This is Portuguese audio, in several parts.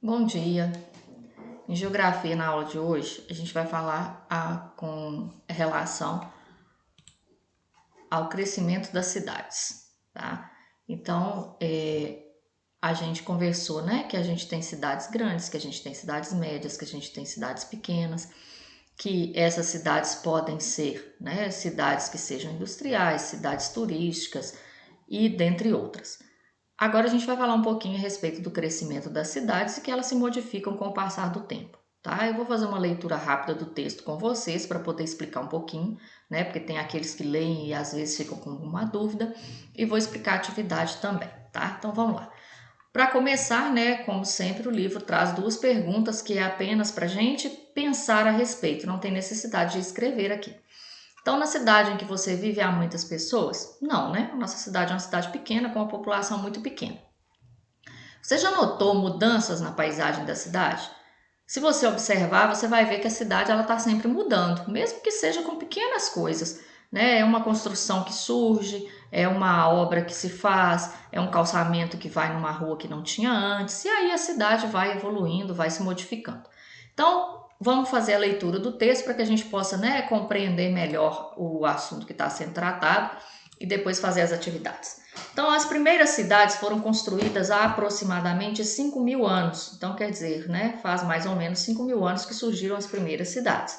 Bom dia. Em geografia, na aula de hoje, a gente vai falar com relação ao crescimento das cidades, tá? Então, a gente conversou, né, que a gente tem cidades grandes, que a gente tem cidades médias, que a gente tem cidades pequenas, que essas cidades podem ser, né, cidades que sejam industriais, cidades turísticas e dentre outras. Agora a gente vai falar um pouquinho a respeito do crescimento das cidades e que elas se modificam com o passar do tempo, tá? Eu vou fazer uma leitura rápida do texto com vocês para poder explicar um pouquinho, né? Porque tem aqueles que leem e às vezes ficam com alguma dúvida, e vou explicar a atividade também, tá? Então vamos lá. Para começar, né, como sempre, o livro traz duas perguntas que é apenas para a gente pensar a respeito, não tem necessidade de escrever aqui. Então, na cidade em que você vive, há muitas pessoas? Não, né? A nossa cidade é uma cidade pequena, com uma população muito pequena. Você já notou mudanças na paisagem da cidade? Se você observar, você vai ver que a cidade ela está sempre mudando, mesmo que seja com pequenas coisas. Né? É uma construção que surge, é uma obra que se faz, é um calçamento que vai numa rua que não tinha antes, e aí a cidade vai evoluindo, vai se modificando. Então, vamos fazer a leitura do texto para que a gente possa, né, compreender melhor o assunto que está sendo tratado e depois fazer as atividades. Então, as primeiras cidades foram construídas há aproximadamente 5.000 anos. Então, quer dizer, né, faz mais ou menos 5.000 anos que surgiram as primeiras cidades.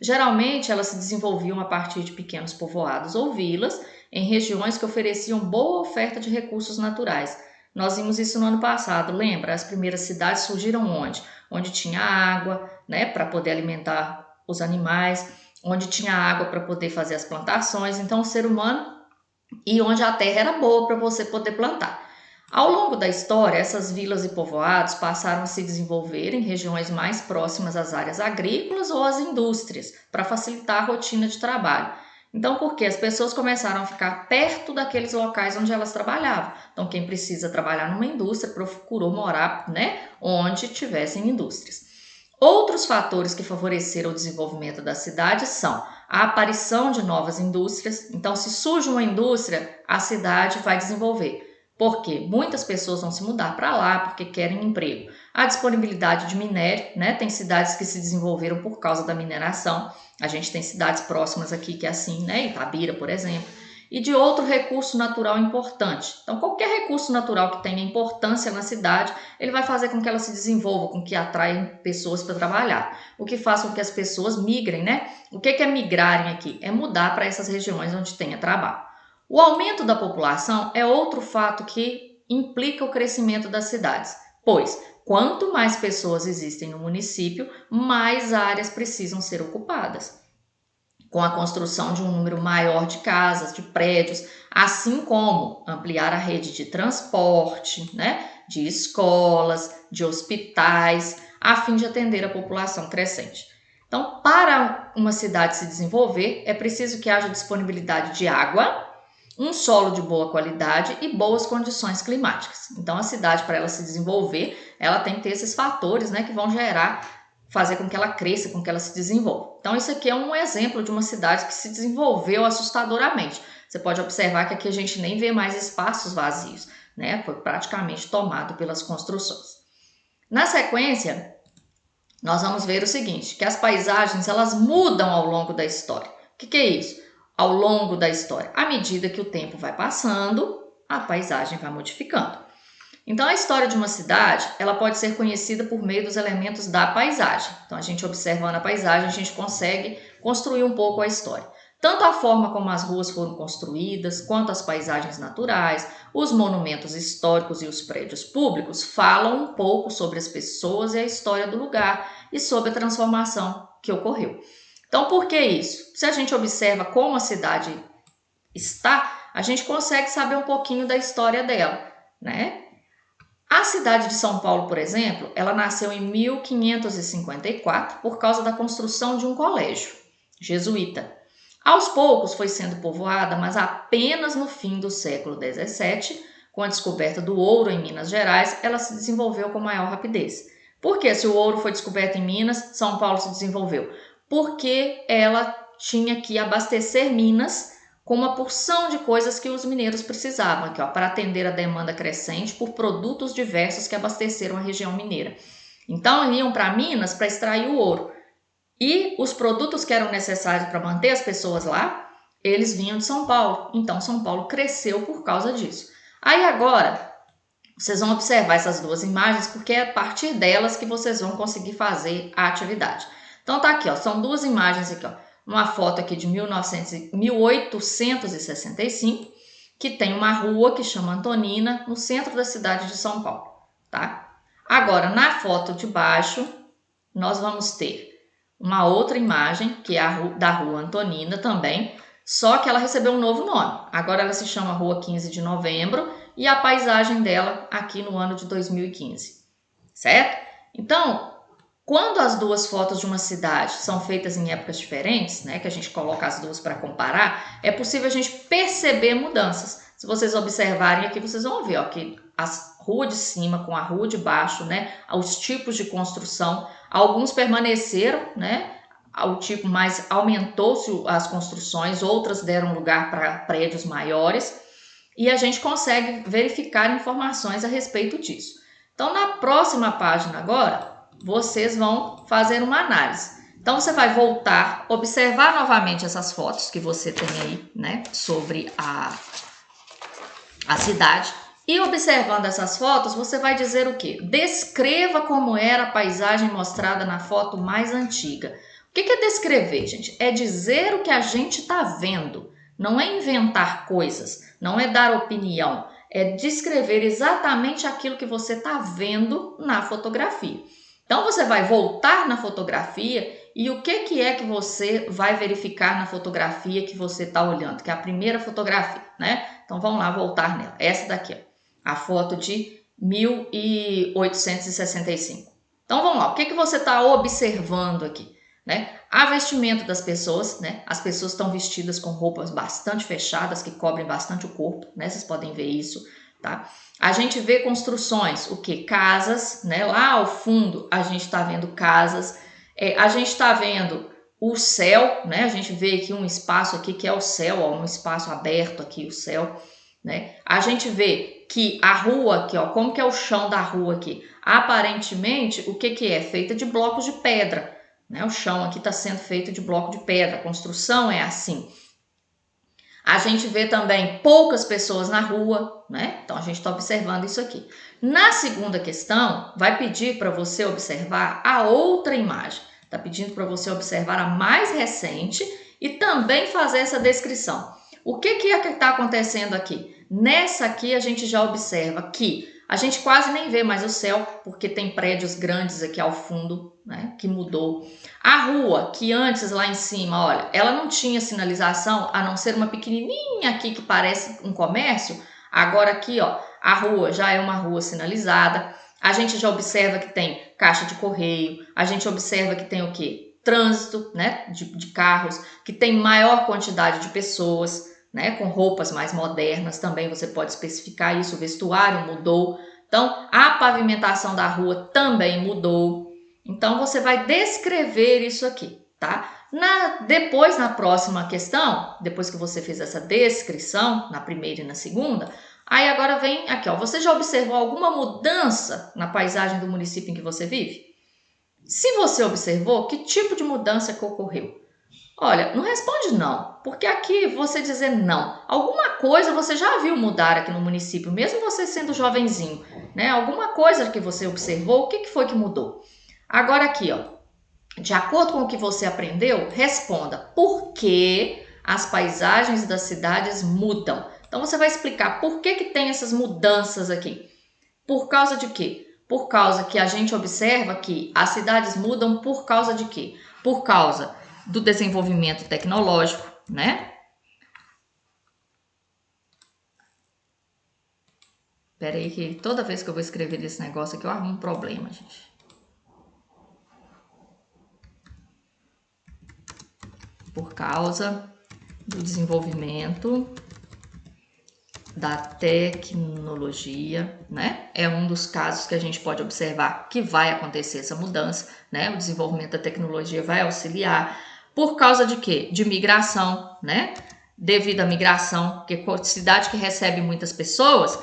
Geralmente, elas se desenvolviam a partir de pequenos povoados ou vilas, em regiões que ofereciam boa oferta de recursos naturais. Nós vimos isso no ano passado, lembra? As primeiras cidades surgiram onde? Onde tinha água, né, para poder alimentar os animais, onde tinha água para poder fazer as plantações. Então, o ser humano e onde a terra era boa para você poder plantar. Ao longo da história, essas vilas e povoados passaram a se desenvolver em regiões mais próximas às áreas agrícolas ou às indústrias, para facilitar a rotina de trabalho. Então, porque as pessoas começaram a ficar perto daqueles locais onde elas trabalhavam. Então, quem precisa trabalhar numa indústria procurou morar, né, onde tivessem indústrias. Outros fatores que favoreceram o desenvolvimento da cidade são a aparição de novas indústrias. Então, se surge uma indústria, a cidade vai desenvolver. Por quê? Muitas pessoas vão se mudar para lá porque querem emprego. A disponibilidade de minério, né? Tem cidades que se desenvolveram por causa da mineração. A gente tem cidades próximas aqui que é assim, né? Itabira, por exemplo. E de outro recurso natural importante. Então, qualquer recurso natural que tenha importância na cidade, ele vai fazer com que ela se desenvolva, com que atraia pessoas para trabalhar. O que faz com que as pessoas migrem, né? O que é migrarem aqui? É mudar para essas regiões onde tenha trabalho. O aumento da população é outro fato que implica o crescimento das cidades, pois quanto mais pessoas existem no município, mais áreas precisam ser ocupadas. Com a construção de um número maior de casas, de prédios, assim como ampliar a rede de transporte, né, de escolas, de hospitais, a fim de atender a população crescente. Então, para uma cidade se desenvolver, é preciso que haja disponibilidade de água, um solo de boa qualidade e boas condições climáticas. Então, a cidade, para ela se desenvolver, ela tem que ter esses fatores, né, que vão fazer com que ela cresça, com que ela se desenvolva. Então, isso aqui é um exemplo de uma cidade que se desenvolveu assustadoramente. Você pode observar que aqui a gente nem vê mais espaços vazios, né? Foi praticamente tomado pelas construções. Na sequência, nós vamos ver o seguinte, que as paisagens elas mudam ao longo da história. O que é isso? Ao longo da história, à medida que o tempo vai passando, a paisagem vai modificando. Então, a história de uma cidade, ela pode ser conhecida por meio dos elementos da paisagem. Então, a gente observando a paisagem, a gente consegue construir um pouco a história. Tanto a forma como as ruas foram construídas, quanto as paisagens naturais, os monumentos históricos e os prédios públicos falam um pouco sobre as pessoas e a história do lugar e sobre a transformação que ocorreu. Então, por que isso? Se a gente observa como a cidade está, a gente consegue saber um pouquinho da história dela, né? A cidade de São Paulo, por exemplo, ela nasceu em 1554 por causa da construção de um colégio jesuíta. Aos poucos foi sendo povoada, mas apenas no fim do século XVII, com a descoberta do ouro em Minas Gerais, ela se desenvolveu com maior rapidez. Por que, se o ouro foi descoberto em Minas, São Paulo se desenvolveu? Porque ela tinha que abastecer Minas com uma porção de coisas que os mineiros precisavam aqui, ó, para atender a demanda crescente por produtos diversos que abasteceram a região mineira. Então, iam para Minas para extrair o ouro. E os produtos que eram necessários para manter as pessoas lá, eles vinham de São Paulo. Então, São Paulo cresceu por causa disso. Aí agora, vocês vão observar essas duas imagens, porque é a partir delas que vocês vão conseguir fazer a atividade. Então, tá aqui, ó, são duas imagens aqui, ó. Uma foto aqui de 1865, que tem uma rua que chama Antonina, no centro da cidade de São Paulo, tá? Agora, na foto de baixo, nós vamos ter uma outra imagem, que é da Rua Antonina também, só que ela recebeu um novo nome. Agora ela se chama Rua 15 de Novembro e a paisagem dela aqui no ano de 2015, certo? Então, quando as duas fotos de uma cidade são feitas em épocas diferentes, né, que a gente coloca as duas para comparar, é possível a gente perceber mudanças. Se vocês observarem aqui, vocês vão ver, ó, que as rua de cima com a rua de baixo, né, os tipos de construção, alguns permaneceram, né, o tipo mais aumentou-se as construções, outras deram lugar para prédios maiores e a gente consegue verificar informações a respeito disso. Então, na próxima página agora, vocês vão fazer uma análise. Então, você vai voltar, observar novamente essas fotos que você tem aí, né, sobre a cidade. E observando essas fotos, você vai dizer o quê? Descreva como era a paisagem mostrada na foto mais antiga. O que é descrever, gente? É dizer o que a gente está vendo. Não é inventar coisas, não é dar opinião. É descrever exatamente aquilo que você está vendo na fotografia. Então, você vai voltar na fotografia e o que é que você vai verificar na fotografia que você está olhando, que é a primeira fotografia, né? Então, vamos lá voltar nela. Essa daqui, ó, a foto de 1865. Então, vamos lá. O que você está observando aqui, né? A vestimenta das pessoas, né? As pessoas estão vestidas com roupas bastante fechadas, que cobrem bastante o corpo, né? Vocês podem ver isso, tá? A gente vê construções, o que? Casas, né? Lá ao fundo a gente está vendo casas, a gente está vendo o céu, né? A gente vê aqui um espaço aqui que é o céu, ó, um espaço aberto aqui, o céu, né? A gente vê que a rua aqui, ó, como que é o chão da rua aqui? Aparentemente, o que é? Feita de blocos de pedra, né? O chão aqui está sendo feito de bloco de pedra, a construção é assim. A gente vê também poucas pessoas na rua, né? Então, a gente está observando isso aqui. Na segunda questão, vai pedir para você observar a outra imagem. Está pedindo para você observar a mais recente e também fazer essa descrição. O que é que está acontecendo aqui? Nessa aqui, a gente já observa que a gente quase nem vê mais o céu, porque tem prédios grandes aqui ao fundo, né, que mudou. A rua, que antes lá em cima, olha, ela não tinha sinalização, a não ser uma pequenininha aqui que parece um comércio. Agora aqui, ó, a rua já é uma rua sinalizada. A gente já observa que tem caixa de correio. A gente observa que tem o quê? Trânsito, né, de carros, que tem maior quantidade de pessoas, né, com roupas mais modernas, também você pode especificar isso, o vestuário mudou. Então, a pavimentação da rua também mudou. Então, você vai descrever isso aqui, tá? Depois, na próxima questão, depois que você fez essa descrição, na primeira e na segunda, aí agora vem aqui, ó, você já observou alguma mudança na paisagem do município em que você vive? Se você observou, que tipo de mudança que ocorreu? Olha, não responde não, porque aqui você dizer não, alguma coisa você já viu mudar aqui no município, mesmo você sendo jovenzinho, né? Alguma coisa que você observou, o que foi que mudou? Agora aqui, ó, de acordo com o que você aprendeu, responda por que as paisagens das cidades mudam. Então você vai explicar por que tem essas mudanças aqui. Por causa de quê? Por causa que a gente observa que as cidades mudam por causa de quê? Por causa do desenvolvimento tecnológico, né? Espera aí que toda vez que eu vou escrever esse negócio aqui eu arrumo um problema, gente. Por causa do desenvolvimento da tecnologia, né? É um dos casos que a gente pode observar que vai acontecer essa mudança, né? O desenvolvimento da tecnologia vai auxiliar. Por causa de quê? De migração, né? devido à migração, porque cidade que recebe muitas pessoas,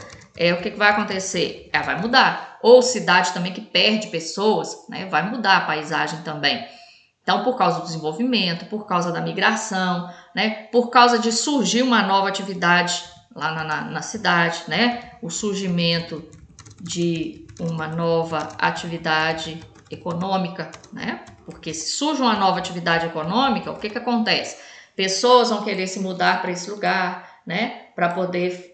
o que vai acontecer? Vai mudar. Ou cidade também que perde pessoas, né? Vai mudar a paisagem também. Então, por causa do desenvolvimento, por causa da migração, né? Por causa de surgir uma nova atividade lá na cidade, né? O surgimento de uma nova atividade econômica, né? Porque se surge uma nova atividade econômica, o que acontece? Pessoas vão querer se mudar para esse lugar, né? Para poder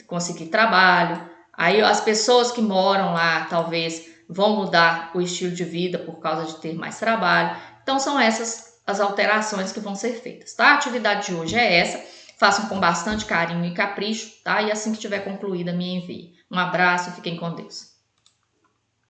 conseguir trabalho. Aí as pessoas que moram lá talvez vão mudar o estilo de vida por causa de ter mais trabalho. Então são essas as alterações que vão ser feitas, tá? A atividade de hoje é essa. Façam com bastante carinho e capricho, tá? E assim que tiver concluída, me envie. Um abraço, fiquem com Deus.